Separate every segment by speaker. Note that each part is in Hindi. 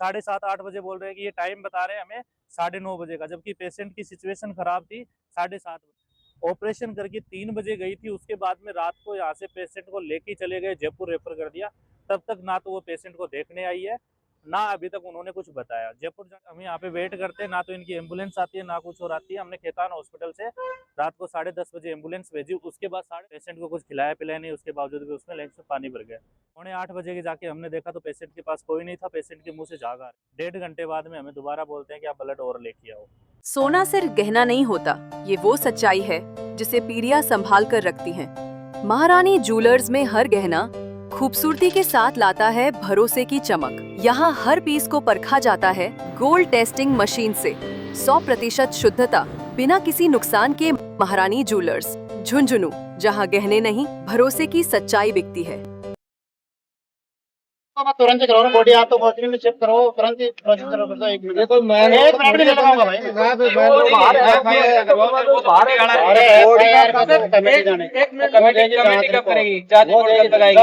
Speaker 1: 7:30 8 बजे बोल रहे हैं कि ये टाइम बता रहे हैं हमें 9:30 बजे का, जबकि पेशेंट की सिचुएशन खराब थी। 7:30 ऑपरेशन करके 3 बजे गई थी, उसके बाद में रात को यहाँ से पेशेंट को लेके चले गए, जयपुर रेफर कर दिया। तब तक ना तो वो पेशेंट को देखने आई है, ना अभी तक उन्होंने कुछ बताया। जयपुर हम यहाँ पे वेट करते हैं, ना तो इनकी एम्बुलेंस आती है ना कुछ और आती है। हमने खेतान हॉस्पिटल से रात को 10:30 बजे एम्बुलेंस भेजी, उसके बाद साढ़े पेशेंट को कुछ खिलाया पिलाया नहीं, उसके बावजूद भी उसमें लैंग्स में पानी भर गया। 7:45 के जाके हमने देखा तो पेशेंट के पास कोई नहीं था, पेशेंट के मुंह से झाग आ रहा। 1.5 घंटे बाद में हमें दोबारा बोलते हैं कि आप ब्लड और लेके आओ।
Speaker 2: सोना सिर्फ गहना नहीं होता, ये वो सच्चाई है जिसे पीरिया संभाल कर रखती हैं। महारानी ज्वेलर्स में हर गहना खूबसूरती के साथ लाता है भरोसे की चमक। यहाँ हर पीस को परखा जाता है गोल्ड टेस्टिंग मशीन से। 100% शुद्धता, बिना किसी नुकसान के। महारानी ज्वेलर्स, झुंझुनू, जहाँ गहने नहीं भरोसे की सच्चाई बिकती है।
Speaker 3: तुरंत करो बॉडी, आप तो मॉर्चरी में चेक करो, तुरंत ही प्रोसेस करो। फिर तो 1 मिनट, एक मिनट भी नहीं लगाऊंगा भाई।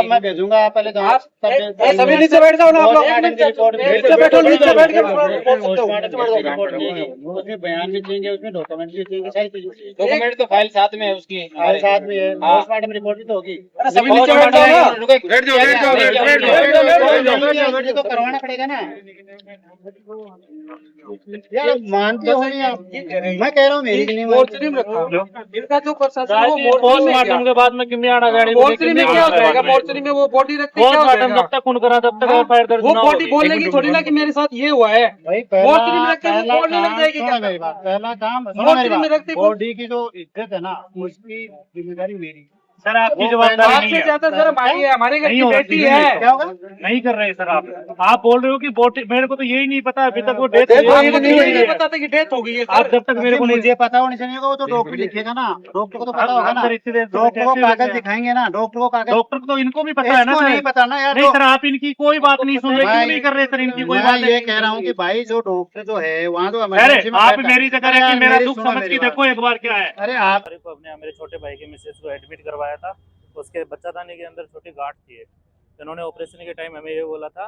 Speaker 3: मैं भेजूंगा, आप पहले सभी नीचे बैठ जाओ ना आप लोग। उसमें बयान भी चाहिए, उसमें डॉक्यूमेंट भी चाहिए, सारी चीजें। डॉक्यूमेंट तो फाइल साथ में है, उसकी फाइल साथ में है, पोस्टमार्टम रिपोर्ट भी तो होगी। सभी नीचे बैठ जाओ, तो करवाना पड़ेगा ना यार। मानते हो नहीं आप? मैं कह रहा हूँ मेरी नहीं
Speaker 4: मोर्चरी में रखा इनका जो प्रशासन है वो
Speaker 1: पोस्टमार्टम के बाद में किमियाना गाड़ी
Speaker 4: मोर्चरी में क्या हो जाएगा? मोर्चरी में वो बॉडी रखते क्या हो जाएगा?
Speaker 1: जब तक खून करा तब तक एफआईआर दर्ज
Speaker 4: वो बॉडी बोलेगी थोड़ी ना कि मेरे साथ ये हुआ है। मोर्चरी में रखते वो बोल नहीं लग जाएगी क्या?
Speaker 3: मेरी बात, पहला काम
Speaker 4: मोर्चरी में रखते
Speaker 3: बॉडी की जो इज्जत है ना, उसकी जिम्मेदारी मेरी।
Speaker 1: सर आपकी जवाबदारी नहीं
Speaker 4: आपसे
Speaker 1: है।
Speaker 4: ज्यादा सर हमारी है, हमारे घर की बेटी
Speaker 3: क्या
Speaker 4: है।
Speaker 3: होगा?
Speaker 1: नहीं कर रहे सर आप बोल रहे हो कि बोटी, मेरे को तो यही नहीं पता अभी तक वो डेथ
Speaker 4: आपको तो ये नहीं पता था कि डेथ हो गई है
Speaker 1: आप
Speaker 4: सर।
Speaker 1: जब तक मेरे को नहीं
Speaker 3: मुझे पता होना चाहिए, वो तो डॉक्टर लिखेगा ना, डॉक्टर को तो पता होगा ना। डॉक्टर को कागज दिखाएंगे ना, डॉक्टर को कागज।
Speaker 1: डॉक्टर को तो इनको भी पता है ना।
Speaker 3: नहीं पता ना यार।
Speaker 1: नहीं सर, आप इनकी कोई बात नहीं सुन रहे, क्यों नहीं कर रहे सर इनकी कोई बात?
Speaker 3: ये कह रहा हूँ कि भाई जो डॉक्टर जो है वहाँ तो
Speaker 1: अरे आप मेरी जगह रह के मेरा दुख समझ के देखो एक बार क्या है।
Speaker 3: अरे आप
Speaker 1: को अपने मेरे छोटे भाई के मिसेज को एडमिट करवाया था, उसके बच्चादानी के अंदर छोटी गांठ थी। इन्होंने ऑपरेशन के टाइम हमें ये बोला था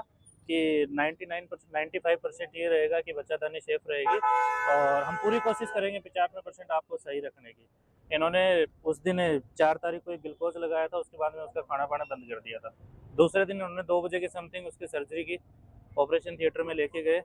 Speaker 1: कि 95% ये रहेगा कि बच्चादानी सेफ रहेगी और हम पूरी कोशिश करेंगे 95% आपको सही रखने की। इन्होंने उस दिन 4 तारीख को एक ग्लूकोज लगाया था, उसके बाद में उसका खाना पाना बंद कर दिया था। दूसरे दिन उन्होंने 2 बजे के समथिंग उसकी सर्जरी की, ऑपरेशन थिएटर में लेके गए।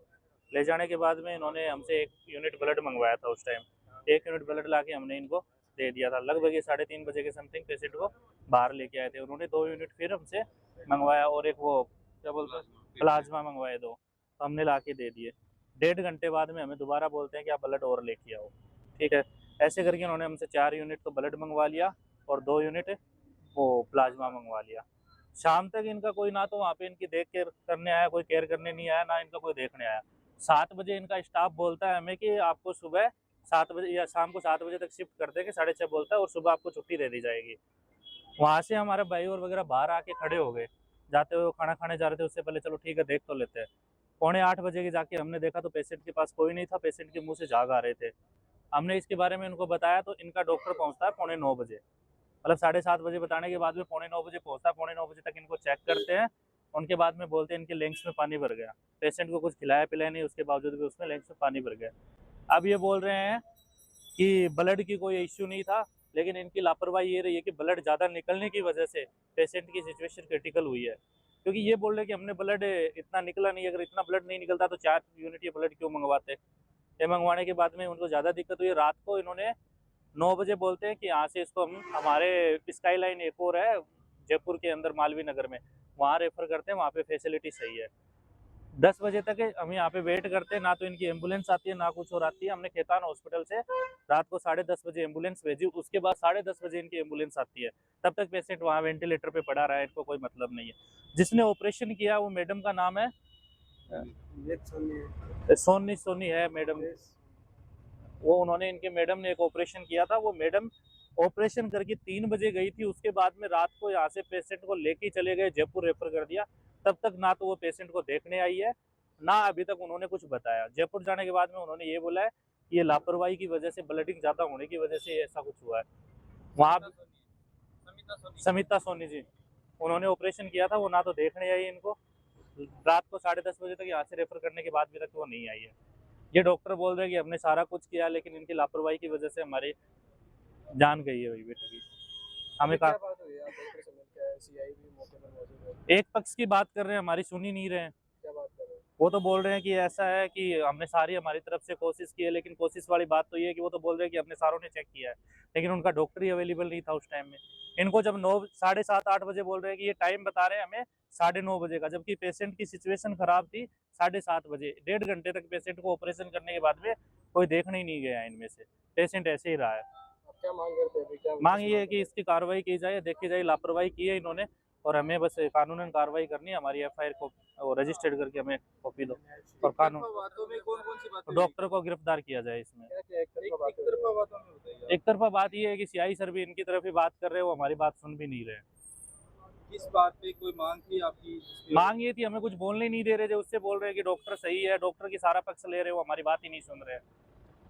Speaker 1: ले जाने के बाद में इन्होंने हमसे 1 यूनिट ब्लड मंगवाया था। उस टाइम 1 यूनिट ब्लड ला के हमने इनको दे दिया था। लगभग ये 3:30 बजे के समथिंग पेशेंट को बाहर लेके आए थे। उन्होंने 2 यूनिट फिर हमसे मंगवाया और एक वो क्या बोलते हैं प्लाज्मा मंगवाए 2, तो हमने ला के दे दिए। 1.5 घंटे बाद में हमें दोबारा बोलते हैं कि आप ब्लड और लेके आओ। ठीक है, ऐसे करके उन्होंने हमसे 4 यूनिट तो ब्लड मंगवा लिया और 2 यूनिट वो प्लाज्मा मंगवा लिया। शाम तक इनका कोई ना तो वहाँ पे इनकी देख केयर करने आया, कोई केयर करने नहीं आया, ना इनका कोई देखने आया। 7 बजे इनका स्टाफ बोलता है हमें कि आपको सुबह 7 बजे या शाम को 7 बजे तक शिफ्ट कर देंगे, 6:30 बोलता है, और सुबह आपको छुट्टी दे दी जाएगी। वहाँ से हमारे भाई और वगैरह बाहर आके खड़े हो गए, जाते हुए खाना खाने जा रहे थे, उससे पहले चलो ठीक है देख तो लेते हैं। 7:45 बजे के जाके हमने देखा तो पेशेंट के पास कोई नहीं था, पेशेंट के मुंह से झाग आ रहे थे। हमने इसके बारे में इनको बताया तो इनका डॉक्टर पहुँचता है 9:45 बजे, मतलब 7:30 बजे बताने के बाद में 9:45 बजे पहुँचता है। 9:45 बजे तक इनको चेक करते हैं, उनके बाद में बोलते हैं इनके लेंग्स में पानी भर गया। पेशेंट को कुछ खिलाया पिलाया नहीं, उसके बावजूद भी उसमें लेंग्स में पानी भर गया। अब ये बोल रहे हैं कि ब्लड की कोई इश्यू नहीं था, लेकिन इनकी लापरवाही ये रही है कि ब्लड ज़्यादा निकलने की वजह से पेशेंट की सिचुएशन क्रिटिकल हुई है। क्योंकि ये बोल रहे हैं कि हमने ब्लड इतना निकला नहीं, अगर इतना ब्लड नहीं निकलता तो 4 यूनिट ये ब्लड क्यों मंगवाते। ये मंगवाने के बाद में उनको ज़्यादा दिक्कत हुई। रात को इन्होंने 9 बजे बोलते हैं कि यहाँ से इसको हम हमारे स्काई लाइन एक और है जयपुर के अंदर मालवीय नगर में, वहाँ रेफर करते हैं, वहाँ पे फैसिलिटी सही है। 10 बजे तक हम यहाँ पे वेट करते हैं, ना तो इनकी एम्बुलेंस आती है ना कुछ और आती है। हमने खेतान हॉस्पिटल से रात को 10:30 बजे एम्बुलेंस भेजी, उसके बाद 10:30 बजे इनकी एम्बुलेंस आती है। तब तक पेशेंट वहाँ वेंटिलेटर पे पड़ा रहा है, इनको कोई मतलब नहीं है। जिसने ऑपरेशन किया वो मैडम का नाम है सोनी है मैडम, वो उन्होंने इनके मैडम ने एक ऑपरेशन किया था। वो मैडम ऑपरेशन करके 3 बजे गई थी, उसके बाद में रात को यहाँ से पेशेंट को लेके चले गए, जयपुर रेफर कर दिया। तब तक ना तो वो पेशेंट को देखने आई है, ना अभी तक उन्होंने कुछ बताया। जयपुर जाने के बाद में उन्होंने ये बोला है कि ये लापरवाही की वजह से, ब्लडिंग ज्यादा होने की वजह से ऐसा कुछ हुआ है। वहाँ समिता सोनी जी, उन्होंने ऑपरेशन किया था, वो ना तो देखने आई इनको, रात को 10:30 बजे तक यहाँ से रेफर करने के बाद भी तक वो नहीं आई है। ये डॉक्टर बोल रहे हैं कि हमने सारा कुछ किया, लेकिन इनकी लापरवाही की वजह से हमारी जान गई है वही बेटे की। हमें
Speaker 4: क्या
Speaker 1: कहा
Speaker 4: बात हुई है? आप डॉक्टर से मिलके आए, सीआई भी मौके पर मौजूद है,
Speaker 1: एक पक्ष की बात कर रहे हैं, हमारी सुन ही नहीं रहे हैं।
Speaker 4: क्या बात कर रहे हैं?
Speaker 1: वो तो बोल रहे हैं कि ऐसा है कि हमने सारी हमारी तरफ से कोशिश की है, लेकिन कोशिश वाली बात तो ये है कि वो तो बोल रहे हैं कि हमने सारों ने चेक किया है, लेकिन उनका डॉक्टर ही अवेलेबल नहीं था उस टाइम में। इनको जब 9 7:30 8 बजे बोल रहे हैं कि ये टाइम बता रहे हैं हमें 9:30 बजे का, जबकि पेशेंट की सिचुएशन खराब थी। 7:30 बजे 1.5 घंटे तक पेशेंट को ऑपरेशन करने के बाद में कोई देखने ही नहीं गया इनमें से, पेशेंट ऐसे ही रहा है।
Speaker 4: आप क्या मांग करते हैं अभी? क्या
Speaker 1: मांग ये है कि इसकी कार्रवाई की जाए, देखी जाए, लापरवाही की है इन्होंने और हमें बस कानूनन कार्रवाई करनी है। हमारी एफआईआर को रजिस्टर्ड करके हमें कॉपी दो और कानून
Speaker 4: बातों में कौन कौन सी बातें
Speaker 1: डॉक्टर को गिरफ्तार किया जाए इसमें।
Speaker 4: क्या एक तरफा बातों में बताइए?
Speaker 1: एक तरफा बात ये है कि सीआई सर भी इनकी तरफ ही बात कर रहे हैं, वो हमारी बात सुन भी नहीं रहे।
Speaker 4: किस बात पे कोई मांग थी आपकी?
Speaker 1: मांग ये थी, हमें कुछ बोलने ही नहीं दे रहे थे, उससे बोल रहे हैं कि डॉक्टर सही है, डॉक्टर की सारा पक्ष ले रहे हो, हमारी बात ही नहीं सुन रहे हैं।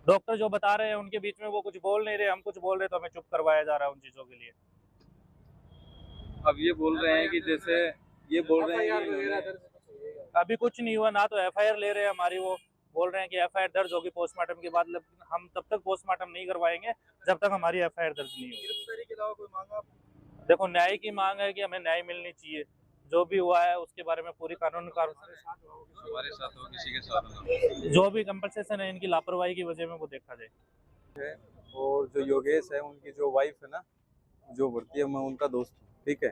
Speaker 1: डॉक्टर जो बता रहे हैं उनके बीच में वो कुछ बोल नहीं रहे, हम कुछ बोल रहे तो हमें चुप करवाया जा रहा है उन चीजों के लिए।
Speaker 5: अब ये बोल रहे हैं कि जैसे ये बोल रहे हैं कि
Speaker 1: अभी कुछ नहीं हुआ, ना तो एफआईआर ले रहे हैं हमारी, वो बोल रहे हैं कि एफआईआर दर्ज होगी पोस्टमार्टम के बाद, लेकिन हम तब तक पोस्टमार्टम नहीं करवाएंगे जब तक हमारी एफआईआर दर्ज नहीं होगी।
Speaker 4: गिरफ्तारी के अलावा कोई मांग आप?
Speaker 1: देखो, न्याय की मांग है कि हमें न्याय मिलनी चाहिए, जो भी हुआ है उसके बारे में पूरी कानून
Speaker 5: हमारे साथ हो किसी के साथ हो।
Speaker 1: जो भी कंपनसेशन है इनकी लापरवाही की वजह में वो देखा जाए।
Speaker 5: और जो योगेश है उनकी जो वाइफ है ना, जो भर्ती है, मैं उनका दोस्त हूँ, ठीक है।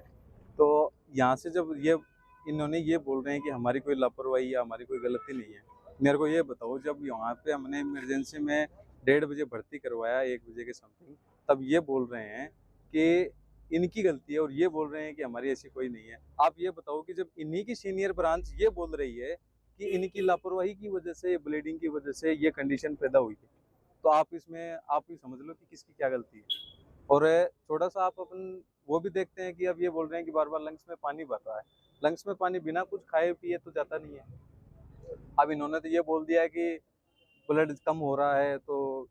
Speaker 5: तो यहाँ से जब ये इन्होंने ये बोल रहे हैं कि हमारी कोई लापरवाही या हमारी कोई गलती नहीं है, मेरे को ये बताओ, जब यहाँ पे हमने इमरजेंसी में 1:30 बजे भर्ती करवाया 1 बजे के समथिंग, तब ये बोल रहे हैं कि इनकी गलती है और ये बोल रहे हैं कि हमारी ऐसी कोई नहीं है। आप ये बताओ कि जब इन्हीं की सीनियर ब्रांच ये बोल रही है कि इनकी लापरवाही की वजह से, ब्लीडिंग की वजह से ये कंडीशन पैदा हुई है, तो आप इसमें आप ही समझ लो कि किसकी क्या गलती है। और थोड़ा सा आप अपन वो भी देखते हैं कि अब ये बोल रहे हैं कि बार बार लंग्स में पानी भर रहा है। लंग्स में पानी बिना कुछ खाए पिए तो जाता नहीं है। अब इन्होंने तो ये बोल दिया है कि ब्लड कम हो रहा है, तो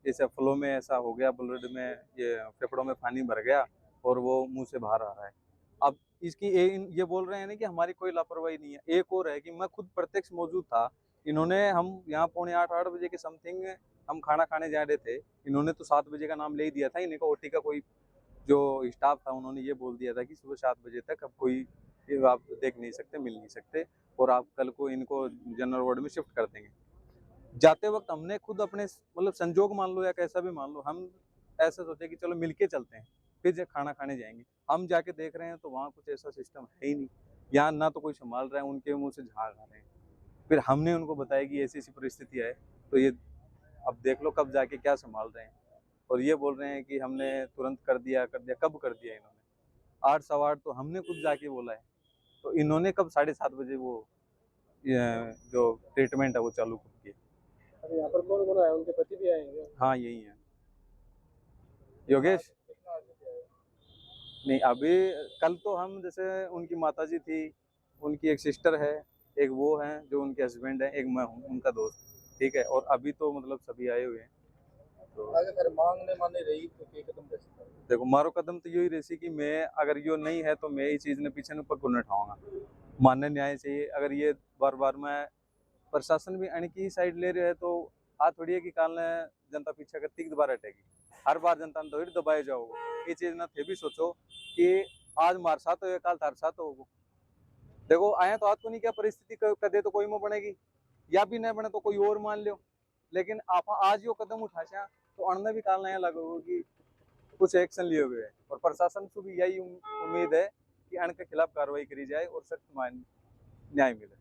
Speaker 5: जैसे फ्लो में ऐसा हो गया, ब्लड में ये फेफड़ों में पानी भर गया और वो मुंह से बाहर आ रहा है। अब इसकी ये बोल रहे हैं ना कि हमारी कोई लापरवाही नहीं है। एक और है कि मैं खुद प्रत्यक्ष मौजूद था। इन्होंने, हम यहाँ 7:45 8 बजे के समथिंग हम खाना खाने जा रहे थे, इन्होंने तो 7 बजे का नाम ले ही दिया था। इनका ओटी का कोई जो स्टाफ था उन्होंने ये बोल दिया था कि सुबह 7 बजे तक अब कोई आप देख नहीं सकते, मिल नहीं सकते, और आप कल को इनको जनरल वार्ड में शिफ्ट कर देंगे। जाते वक्त हमने खुद अपने मतलब संजोग मान लो या कैसा भी मान लो, हम ऐसा सोचे कि चलो मिलके चलते हैं, फिर खाना खाने जाएंगे। हम जाके देख रहे हैं तो वहाँ कुछ ऐसा सिस्टम है ही नहीं। यहाँ ना तो कोई संभाल रहा है, उनके मुंह से झाग आ रहे हैं। फिर हमने उनको बताया कि ऐसी ऐसी परिस्थिति है, तो ये अब देख लो कब जाके क्या संभाल रहे हैं। और ये बोल रहे हैं कि हमने तुरंत कर दिया। कब कर दिया इन्होंने? 8 सवा 8 तो हमने खुद जाके बोला है, तो इन्होंने कब 7:30 बजे वो जो ट्रीटमेंट है वो चालू कर किया।
Speaker 4: अभी यहाँ पर कौन कौन आया? उनके पति भी आएंगे?
Speaker 5: हाँ, यही है योगेश। नहीं, अभी कल तो हम, जैसे उनकी माताजी थी, उनकी एक सिस्टर है, एक वो है जो उनके हस्बैंड है, एक मैं हूँ उनका दोस्त, ठीक है। और अभी तो मतलब सभी आए हुए हैं। तो
Speaker 4: आगे फिर मांग ने माने रही तो क्या कदम ले सकता है?
Speaker 5: देखो, मारो कदम तो यही रहसी कि मैं, अगर यो नहीं है तो मैं ये चीज़ ने पीछे पग को उठाऊंगा। मानने न्याय चाहिए। अगर ये बार बार मैं प्रशासन भी अणकी साइड ले रहे हैं, तो हाथ थोड़ी है कि काल ने जनता पीछे करती दोबारा हटेगी। हर बार जनता ने थोड़ी दबाए जाओगे। ये चीज़ ना थे भी सोचो कि आज मार साथ हो, काल थार साथ होगो। देखो, आया तो आपको नहीं क्या परिस्थिति कदे तो कोई में बनेगी, या भी नहीं बने तो कोई और मान लो, लेकिन आप आज यो कदम उठाशा तो अन्न भी काल नया लगेगा कि कुछ एक्शन लिए हुए है। और प्रशासन से भी यही उम्मीद है कि अन्न के खिलाफ कार्रवाई करी जाए और सख्त न्याय मिले।